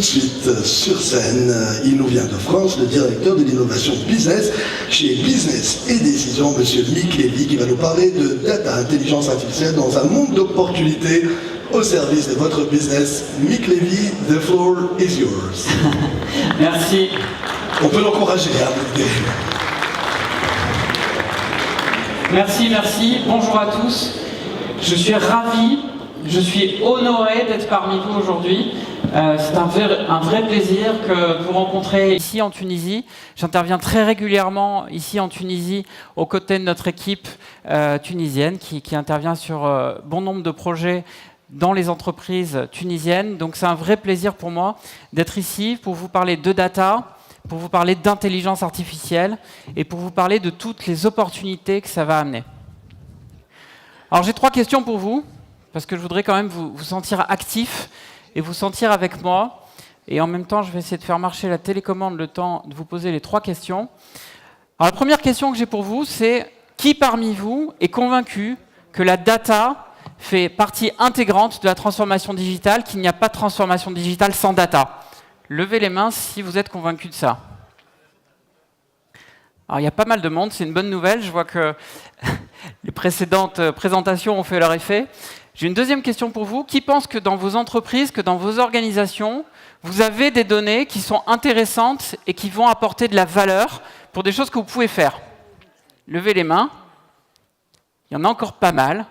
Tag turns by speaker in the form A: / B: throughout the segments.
A: suite sur scène, il nous vient de France, le directeur de l'innovation business chez Business et Décision, monsieur Mick Lévy, qui va nous parler de data, intelligence artificielle dans un monde d'opportunités au service de votre business. Mick Lévy, the floor is yours.
B: Merci.
A: On peut l'encourager, hein.
B: Merci. Bonjour à tous. Je suis ravi, je suis honoré d'être parmi vous aujourd'hui. C'est un vrai plaisir de vous rencontrer ici en Tunisie. J'interviens très régulièrement ici en Tunisie aux côtés de notre équipe tunisienne qui intervient sur bon nombre de projets dans les entreprises tunisiennes. Donc c'est un vrai plaisir pour moi d'être ici pour vous parler de data, pour vous parler d'intelligence artificielle et pour vous parler de toutes les opportunités que ça va amener. Alors j'ai 3 questions pour vous, parce que je voudrais quand même vous sentir actif et vous sentir avec moi. Et en même temps, je vais essayer de faire marcher la télécommande le temps de vous poser les 3 questions. Alors la première question que j'ai pour vous, c'est qui parmi vous est convaincu que la data fait partie intégrante de la transformation digitale, qu'il n'y a pas de transformation digitale sans data? Levez les mains si vous êtes convaincu de ça. Alors il y a pas mal de monde, c'est une bonne nouvelle. Je vois que les précédentes présentations ont fait leur effet. J'ai une deuxième question pour vous. Qui pense que dans vos entreprises, que dans vos organisations, vous avez des données qui sont intéressantes et qui vont apporter de la valeur pour des choses que vous pouvez faire? Levez les mains. Il y en a encore pas mal.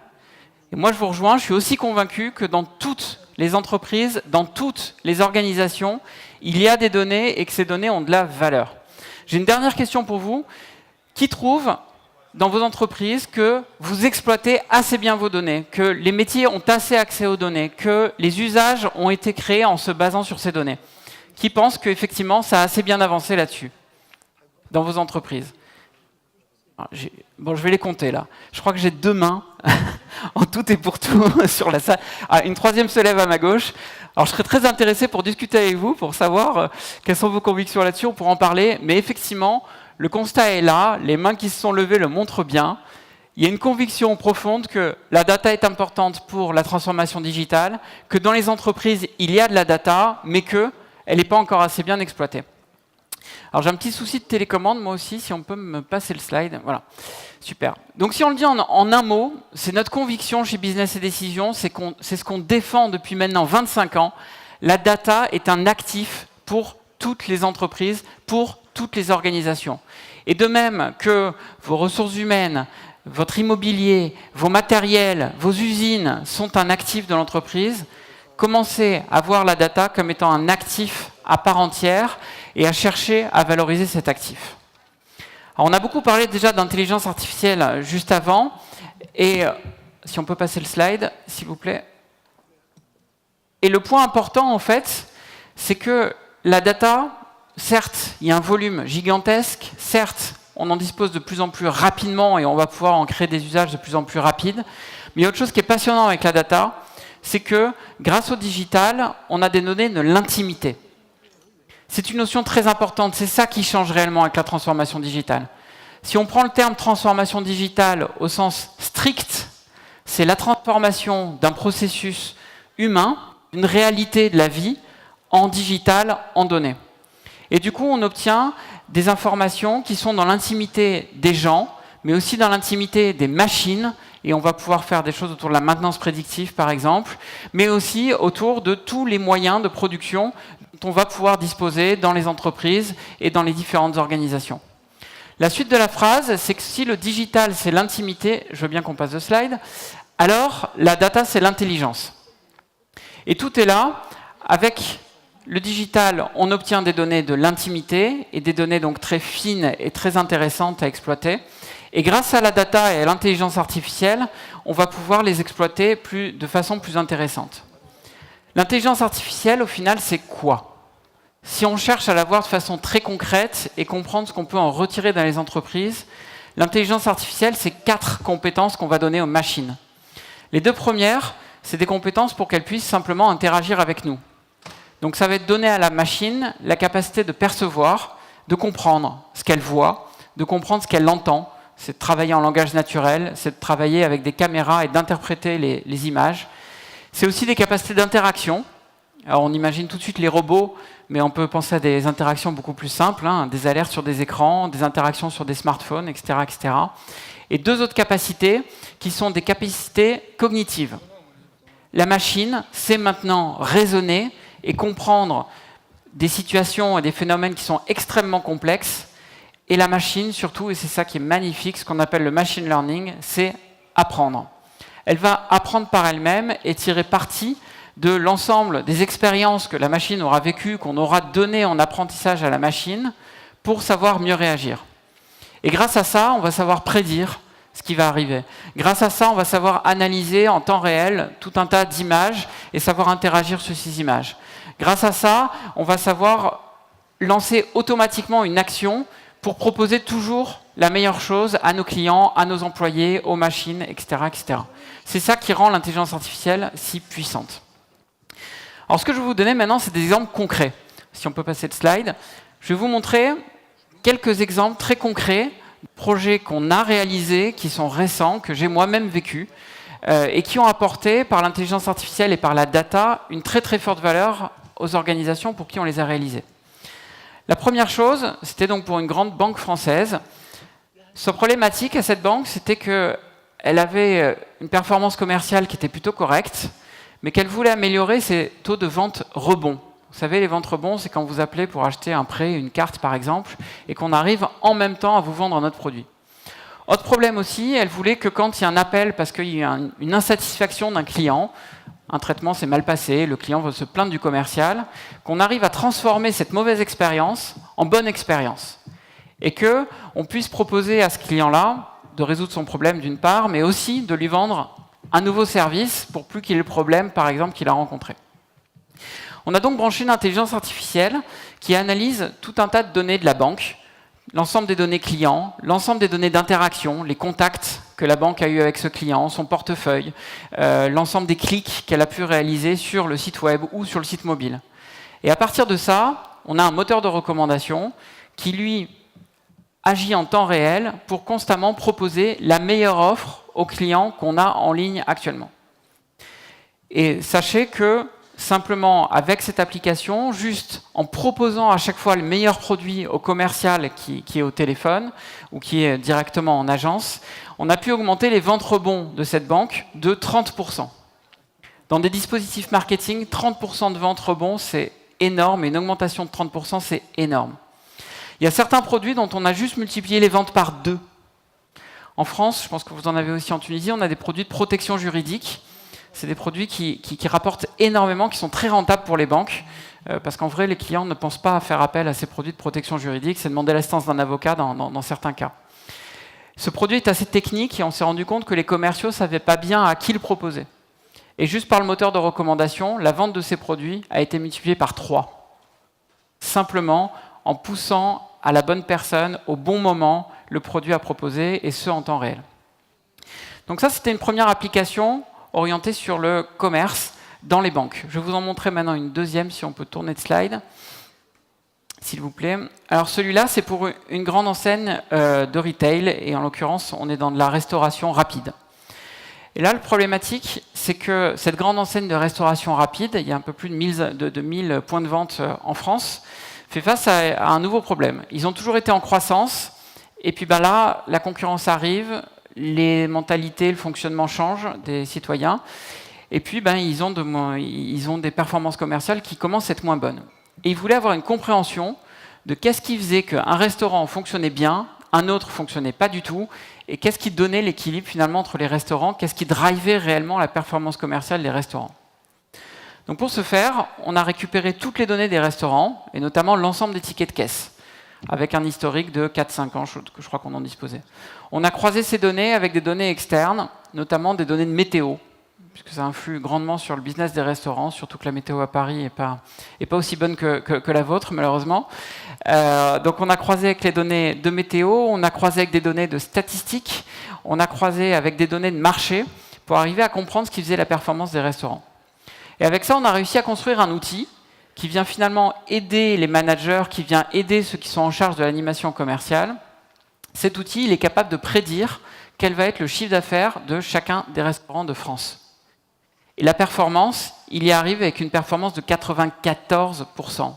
B: Et moi, je vous rejoins. Je suis aussi convaincu que dans toutes les entreprises, dans toutes les organisations, il y a des données et que ces données ont de la valeur. J'ai une dernière question pour vous. Qui trouve dans vos entreprises que vous exploitez assez bien vos données, que les métiers ont assez accès aux données, que les usages ont été créés en se basant sur ces données? Qui pense qu'effectivement, ça a assez bien avancé là-dessus, dans vos entreprises? Bon, je vais les compter là. Je crois que j'ai 2 mains, en tout et pour tout, sur la salle. Ah, une 3e se lève à ma gauche. Alors, je serais très intéressé pour discuter avec vous, pour savoir quelles sont vos convictions là-dessus, on pourra en parler. Mais effectivement, le constat est là, les mains qui se sont levées le montrent bien. Il y a une conviction profonde que la data est importante pour la transformation digitale, que dans les entreprises, il y a de la data, mais qu'elle n'est pas encore assez bien exploitée. Alors j'ai un petit souci de télécommande, moi aussi, si on peut me passer le slide. Voilà, super. Donc si on le dit en un mot, c'est notre conviction chez Business et Décision, c'est ce qu'on défend depuis maintenant 25 ans. La data est un actif pour toutes les entreprises, pour toutes les organisations. Et de même que vos ressources humaines, votre immobilier, vos matériels, vos usines sont un actif de l'entreprise, commencez à voir la data comme étant un actif à part entière et à chercher à valoriser cet actif. Alors, on a beaucoup parlé déjà d'intelligence artificielle juste avant, et si on peut passer le slide, s'il vous plaît. Et le point important, en fait, c'est que la data, certes, il y a un volume gigantesque, certes, on en dispose de plus en plus rapidement et on va pouvoir en créer des usages de plus en plus rapides, mais il y a autre chose qui est passionnant avec la data, c'est que grâce au digital, on a des données de l'intimité. C'est une notion très importante, c'est ça qui change réellement avec la transformation digitale. Si on prend le terme transformation digitale au sens strict, c'est la transformation d'un processus humain, d'une réalité de la vie, en digital, en données. Et du coup, on obtient des informations qui sont dans l'intimité des gens, mais aussi dans l'intimité des machines, et on va pouvoir faire des choses autour de la maintenance prédictive, par exemple, mais aussi autour de tous les moyens de production dont on va pouvoir disposer dans les entreprises et dans les différentes organisations. La suite de la phrase, c'est que si le digital, c'est l'intimité, je veux bien qu'on passe de slide, alors la data, c'est l'intelligence. Et tout est là. Avec le digital, on obtient des données de l'intimité et des données donc très fines et très intéressantes à exploiter. Et grâce à la data et à l'intelligence artificielle, on va pouvoir les exploiter de façon plus intéressante. L'intelligence artificielle, au final, c'est quoi? Si on cherche à la voir de façon très concrète et comprendre ce qu'on peut en retirer dans les entreprises, l'intelligence artificielle, c'est 4 compétences qu'on va donner aux machines. Les 2 premières, c'est des compétences pour qu'elles puissent simplement interagir avec nous. Donc ça va être donner à la machine la capacité de percevoir, de comprendre ce qu'elle voit, de comprendre ce qu'elle entend. C'est de travailler en langage naturel, c'est de travailler avec des caméras et d'interpréter les images. C'est aussi des capacités d'interaction Alors on imagine tout de suite les robots, mais on peut penser à des interactions beaucoup plus simples, hein, des alertes sur des écrans, des interactions sur des smartphones, etc., etc. Et deux autres capacités qui sont des capacités cognitives. La machine sait maintenant raisonner et comprendre des situations et des phénomènes qui sont extrêmement complexes. Et la machine, surtout, et c'est ça qui est magnifique, ce qu'on appelle le machine learning, c'est apprendre. Elle va apprendre par elle-même et tirer parti de l'ensemble des expériences que la machine aura vécues, qu'on aura données en apprentissage à la machine, pour savoir mieux réagir. Et grâce à ça, on va savoir prédire ce qui va arriver. Grâce à ça, on va savoir analyser en temps réel tout un tas d'images et savoir interagir sur ces images. Grâce à ça, on va savoir lancer automatiquement une action pour proposer toujours la meilleure chose à nos clients, à nos employés, aux machines, etc., etc. C'est ça qui rend l'intelligence artificielle si puissante. Alors ce que je vais vous donner maintenant, c'est des exemples concrets. Si on peut passer de slide, je vais vous montrer quelques exemples très concrets de projets qu'on a réalisés, qui sont récents, que j'ai moi-même vécu, et qui ont apporté, par l'intelligence artificielle et par la data, une très très forte valeur aux organisations pour qui on les a réalisés. La première chose, c'était donc pour une grande banque française. Sa problématique à cette banque, c'était qu'elle avait une performance commerciale qui était plutôt correcte, mais qu'elle voulait améliorer ses taux de vente rebond. Vous savez, les ventes rebonds, c'est quand vous appelez pour acheter un prêt, une carte par exemple, et qu'on arrive en même temps à vous vendre un autre produit. Autre problème aussi, elle voulait que quand il y a un appel, parce qu'il y a une insatisfaction d'un client, un traitement s'est mal passé, le client veut se plaindre du commercial, qu'on arrive à transformer cette mauvaise expérience en bonne expérience. Et qu'on puisse proposer à ce client-là de résoudre son problème d'une part, mais aussi de lui vendre un nouveau service pour plus qu'il ait le problème, par exemple, qu'il a rencontré. On a donc branché une intelligence artificielle qui analyse tout un tas de données de la banque, l'ensemble des données clients, l'ensemble des données d'interaction, les contacts que la banque a eu avec ce client, son portefeuille, l'ensemble des clics qu'elle a pu réaliser sur le site web ou sur le site mobile. Et à partir de ça, on a un moteur de recommandation qui, lui, agit en temps réel pour constamment proposer la meilleure offre aux clients qu'on a en ligne actuellement. Et sachez que simplement avec cette application, juste en proposant à chaque fois le meilleur produit au commercial qui est au téléphone ou qui est directement en agence, on a pu augmenter les ventes rebonds de cette banque de 30%. Dans des dispositifs marketing, 30% de ventes rebonds, c'est énorme, et une augmentation de 30%, c'est énorme. Il y a certains produits dont on a juste multiplié les ventes par 2. En France, je pense que vous en avez aussi en Tunisie, on a des produits de protection juridique. C'est des produits qui rapportent énormément, qui sont très rentables pour les banques, parce qu'en vrai, les clients ne pensent pas à faire appel à ces produits de protection juridique, c'est demander l'assistance d'un avocat dans certains cas. Ce produit est assez technique et on s'est rendu compte que les commerciaux ne savaient pas bien à qui le proposer. Et juste par le moteur de recommandation, la vente de ces produits a été multipliée par 3. Simplement en poussant à la bonne personne, au bon moment, le produit à proposer, et ce, en temps réel. Donc ça, c'était une première application orientée sur le commerce dans les banques. Je vais vous en montrer maintenant une deuxième, si on peut tourner de slide, s'il vous plaît. Alors celui-là, c'est pour une grande enseigne de retail, et en l'occurrence, on est dans de la restauration rapide. Et là, le problématique, c'est que cette grande enseigne de restauration rapide, il y a un peu plus de 1000 points de vente en France, fait face à un nouveau problème. Ils ont toujours été en croissance, et puis là, la concurrence arrive, les mentalités, le fonctionnement changent des citoyens, et puis ils ont des performances commerciales qui commencent à être moins bonnes. Et ils voulaient avoir une compréhension de qu'est-ce qui faisait qu'un restaurant fonctionnait bien, un autre fonctionnait pas du tout, et qu'est-ce qui donnait l'équilibre finalement entre les restaurants, qu'est-ce qui drivait réellement la performance commerciale des restaurants. Donc pour ce faire, on a récupéré toutes les données des restaurants, et notamment l'ensemble des tickets de caisse, avec un historique de 4-5 ans, que je crois qu'on en disposait. On a croisé ces données avec des données externes, notamment des données de météo, puisque ça influe grandement sur le business des restaurants, surtout que la météo à Paris n'est pas aussi bonne que la vôtre, malheureusement. Donc on a croisé avec les données de météo, on a croisé avec des données de statistiques, on a croisé avec des données de marché, pour arriver à comprendre ce qui faisait la performance des restaurants. Et avec ça, on a réussi à construire un outil qui vient finalement aider les managers, qui vient aider ceux qui sont en charge de l'animation commerciale. Cet outil, il est capable de prédire quel va être le chiffre d'affaires de chacun des restaurants de France. Et la performance, il y arrive avec une performance de 94%.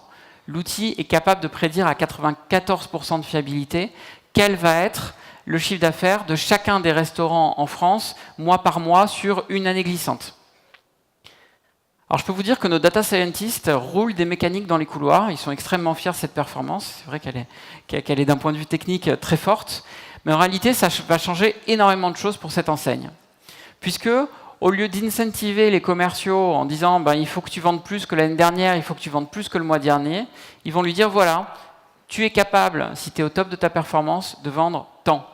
B: L'outil est capable de prédire à 94% de fiabilité quel va être le chiffre d'affaires de chacun des restaurants en France, mois par mois, sur une année glissante. Alors je peux vous dire que nos data scientists roulent des mécaniques dans les couloirs, ils sont extrêmement fiers de cette performance, c'est vrai qu'elle est d'un point de vue technique très forte, mais en réalité ça va changer énormément de choses pour cette enseigne. Puisque au lieu d'incentiver les commerciaux en disant il faut que tu vendes plus que l'année dernière, il faut que tu vendes plus que le mois dernier, ils vont lui dire voilà, tu es capable, si tu es au top de ta performance, de vendre tant.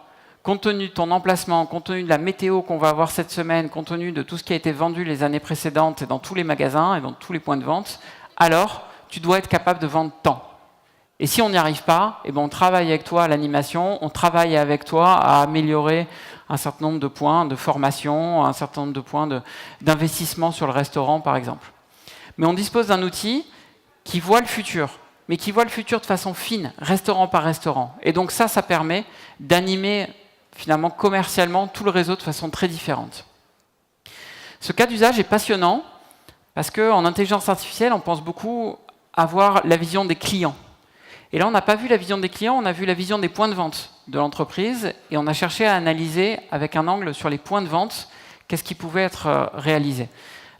B: Compte tenu de ton emplacement, compte tenu de la météo qu'on va avoir cette semaine, compte tenu de tout ce qui a été vendu les années précédentes et dans tous les magasins et dans tous les points de vente, alors tu dois être capable de vendre tant. Et si on n'y arrive pas, on travaille avec toi à l'animation, on travaille avec toi à améliorer un certain nombre de points de formation, un certain nombre de points d'investissement sur le restaurant, par exemple. Mais on dispose d'un outil qui voit le futur, mais qui voit le futur de façon fine, restaurant par restaurant. Et donc ça permet d'animer finalement commercialement tout le réseau de façon très différente. Ce cas d'usage est passionnant parce qu'en intelligence artificielle, on pense beaucoup avoir la vision des clients. Et là, on n'a pas vu la vision des clients, on a vu la vision des points de vente de l'entreprise et on a cherché à analyser avec un angle sur les points de vente qu'est-ce qui pouvait être réalisé.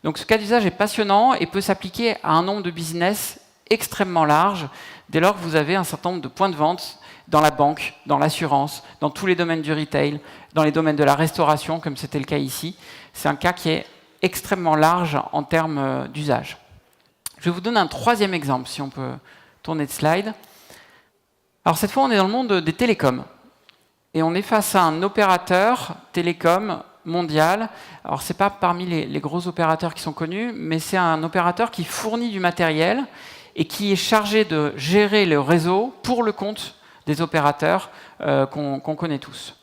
B: Donc ce cas d'usage est passionnant et peut s'appliquer à un nombre de business extrêmement large dès lors que vous avez un certain nombre de points de vente dans la banque, dans l'assurance, dans tous les domaines du retail, dans les domaines de la restauration, comme c'était le cas ici. C'est un cas qui est extrêmement large en termes d'usage. Je vais vous donner un troisième exemple, si on peut tourner de slide. Alors cette fois, on est dans le monde des télécoms. Et on est face à un opérateur télécom mondial. Alors ce n'est pas parmi les gros opérateurs qui sont connus, mais c'est un opérateur qui fournit du matériel et qui est chargé de gérer le réseau pour le compte des opérateurs qu'on connaît tous.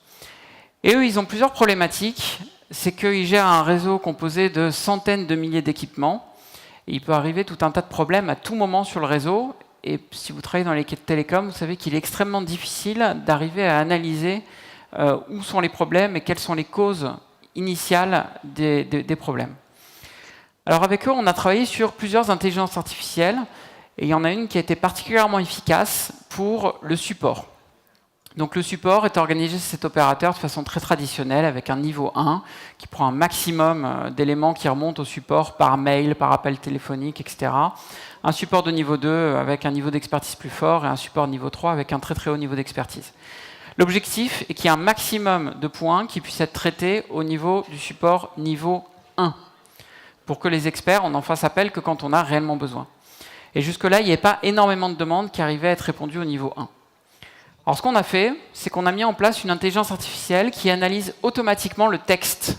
B: Et eux, ils ont plusieurs problématiques. C'est qu'ils gèrent un réseau composé de centaines de milliers d'équipements. Et il peut arriver tout un tas de problèmes à tout moment sur le réseau. Et si vous travaillez dans les télécoms, vous savez qu'il est extrêmement difficile d'arriver à analyser où sont les problèmes et quelles sont les causes initiales des problèmes. Alors avec eux, on a travaillé sur plusieurs intelligences artificielles. Et il y en a une qui a été particulièrement efficace pour le support. Donc le support est organisé chez cet opérateur de façon très traditionnelle, avec un niveau 1 qui prend un maximum d'éléments qui remontent au support par mail, par appel téléphonique, etc. Un support de niveau 2 avec un niveau d'expertise plus fort et un support niveau 3 avec un très très haut niveau d'expertise. L'objectif est qu'il y ait un maximum de points qui puissent être traités au niveau du support niveau 1, pour que les experts n'en fassent appel que quand on a réellement besoin. Et jusque-là, il n'y avait pas énormément de demandes qui arrivaient à être répondues au niveau 1. Alors ce qu'on a fait, c'est qu'on a mis en place une intelligence artificielle qui analyse automatiquement le texte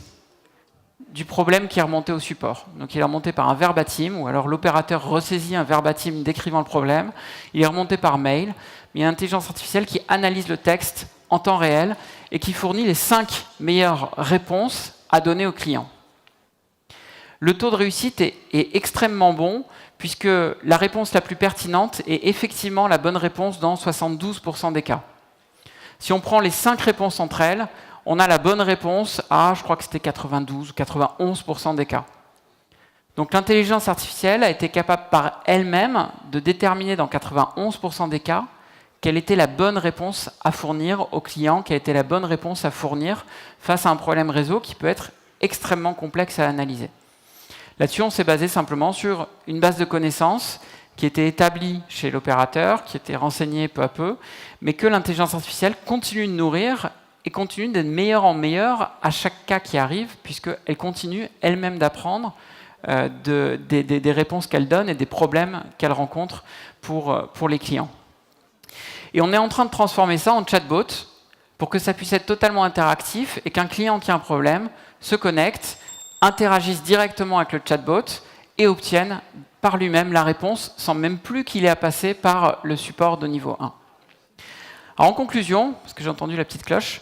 B: du problème qui est remonté au support. Donc il est remonté par un verbatim, ou alors l'opérateur ressaisit un verbatim décrivant le problème. Il est remonté par mail, mais il y a une intelligence artificielle qui analyse le texte en temps réel et qui fournit les 5 meilleures réponses à donner au client. Le taux de réussite est extrêmement bon, puisque la réponse la plus pertinente est effectivement la bonne réponse dans 72% des cas. Si on prend les 5 réponses entre elles, on a la bonne réponse à, je crois que c'était 92 ou 91% des cas. Donc l'intelligence artificielle a été capable par elle-même de déterminer dans 91% des cas quelle était la bonne réponse à fournir au client, quelle était la bonne réponse à fournir face à un problème réseau qui peut être extrêmement complexe à analyser. Là-dessus, on s'est basé simplement sur une base de connaissances qui était établie chez l'opérateur, qui était renseignée peu à peu, mais que l'intelligence artificielle continue de nourrir et continue d'être meilleure en meilleure à chaque cas qui arrive, puisqu'elle continue elle-même d'apprendre des réponses qu'elle donne et des problèmes qu'elle rencontre pour les clients. Et on est en train de transformer ça en chatbot pour que ça puisse être totalement interactif et qu'un client qui a un problème se connecte, interagissent directement avec le chatbot et obtiennent par lui-même la réponse sans même plus qu'il ait à passer par le support de niveau 1. Alors en conclusion, parce que j'ai entendu la petite cloche,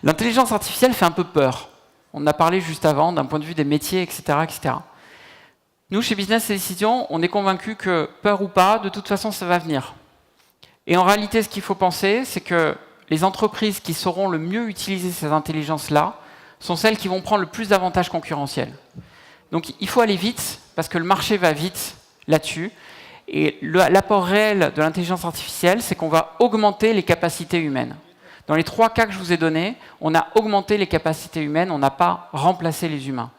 B: l'intelligence artificielle fait un peu peur. On en a parlé juste avant d'un point de vue des métiers, etc., etc. Nous, chez Business et Décision, on est convaincus que, peur ou pas, de toute façon, ça va venir. Et en réalité, ce qu'il faut penser, c'est que les entreprises qui sauront le mieux utiliser ces intelligences-là sont celles qui vont prendre le plus d'avantages concurrentiels. Donc il faut aller vite, parce que le marché va vite là-dessus. Et l'apport réel de l'intelligence artificielle, c'est qu'on va augmenter les capacités humaines. Dans les 3 cas que je vous ai donnés, on a augmenté les capacités humaines, on n'a pas remplacé les humains.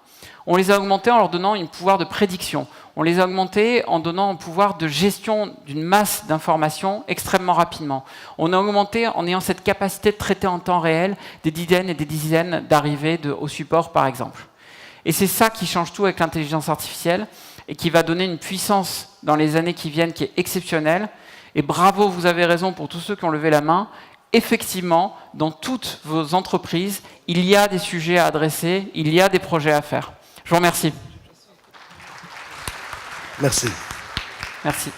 B: On les a augmentés en leur donnant un pouvoir de prédiction. On les a augmentés en donnant un pouvoir de gestion d'une masse d'informations extrêmement rapidement. On a augmenté en ayant cette capacité de traiter en temps réel des dizaines et des dizaines d'arrivées au support, par exemple. Et c'est ça qui change tout avec l'intelligence artificielle et qui va donner une puissance dans les années qui viennent qui est exceptionnelle. Et bravo, vous avez raison pour tous ceux qui ont levé la main. Effectivement, dans toutes vos entreprises, il y a des sujets à adresser, il y a des projets à faire. Je vous remercie.
A: Merci.
B: Merci.